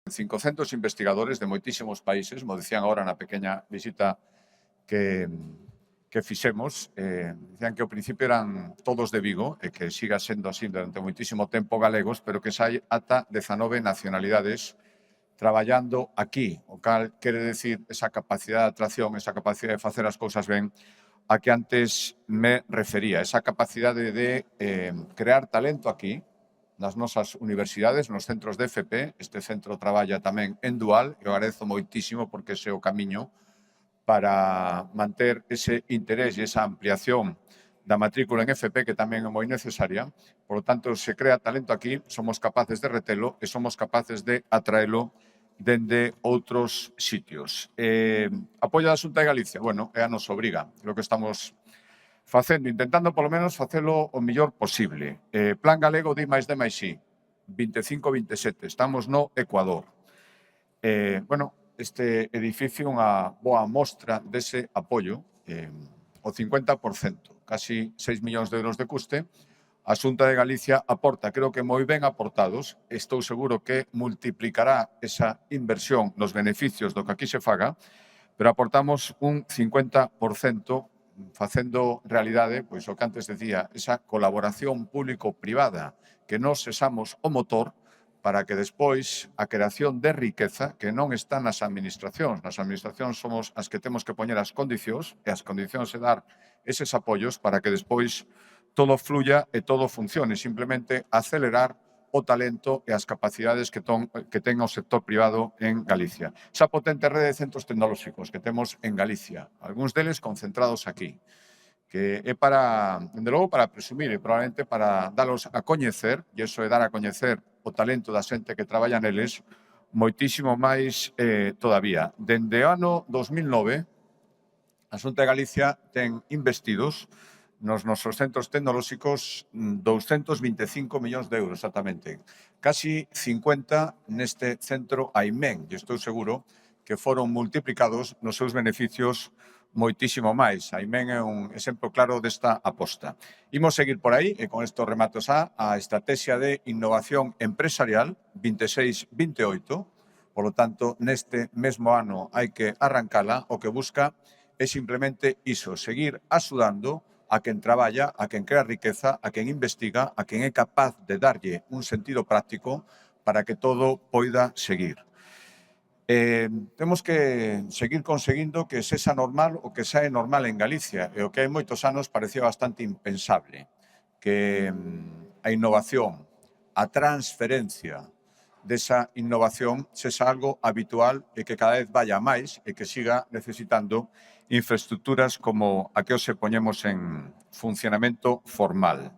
500 investigadores de moitísimos países, como decían agora na pequena visita que fixemos, dicían que ao principio eran todos de Vigo e que siga sendo así durante moitísimo tempo galegos, pero que xa hai ata 19 nacionalidades traballando aquí, o cal quere decir esa capacidade de atracción, esa capacidade de facer as cousas ben, a que antes me refería, esa capacidade de crear talento aquí, nas nosas universidades, nos centros de FP. Este centro traballa tamén en dual, e eu agradezo moitísimo porque ese é o camiño para manter ese interés e esa ampliación da matrícula en FP, que tamén é moi necesaria. Por lo tanto, se crea talento aquí, somos capaces de retelo e somos capaces de atraelo dende outros sitios. Apoio da Xunta de Galicia? Bueno, é a nosa obriga. Creo que estamos facendo, intentando polo menos facelo o mellor posible. Plan galego D máis D máis I, 25-27, estamos no Ecuador. Este edificio é unha boa mostra dese apoio, o 50%, casi 6 millóns de euros de custe. A Xunta de Galicia aporta, creo que moi ben aportados. Estou seguro que multiplicará esa inversión nos beneficios do que aquí se faga, pero aportamos un 50% facendo realidade, pois o que antes decía, esa colaboración público-privada, que nós sexamos o motor para que despois a creación de riqueza, que non está nas administracións. Nas administracións somos as que temos que poñer as condicións, e as condicións é dar eses apoios para que despois todo fluya e todo funcione. Simplemente acelerar o talento e as capacidades que ten o sector privado en Galicia. Esa potente rede de centros tecnolóxicos que temos en Galicia, algúns deles concentrados aquí, que é para, dende logo, para presumir e probablemente para dalos a coñecer, e iso é dar a coñecer o talento da xente que traballa neles, moitísimo máis todavía. Dende o ano 2009, a Xunta de Galicia ten investidos nos nosos centros tecnolóxicos 225 millóns de euros, exactamente. Casi 50 neste centro AIMEN, e estou seguro que foron multiplicados nos seus beneficios moitísimo máis. AIMEN é un exemplo claro desta aposta. Imos seguir por aí, e con isto remato xa, a Estrategia de Innovación Empresarial 26-28. Por lo tanto, neste mesmo ano hai que arrancala. O que busca é simplemente iso, seguir axudando a quen traballa, a quen crea riqueza, a quen investiga, a quen é capaz de darlle un sentido práctico para que todo poida seguir. Temos que seguir conseguindo que sexa normal o que xa é normal en Galicia, e o que hai moitos anos parecía bastante impensable, que a innovación, a transferencia desa innovación sexa algo habitual e que cada vez vaya máis e que siga necesitando infraestructuras como a que hoxe poñemos en funcionamento formal.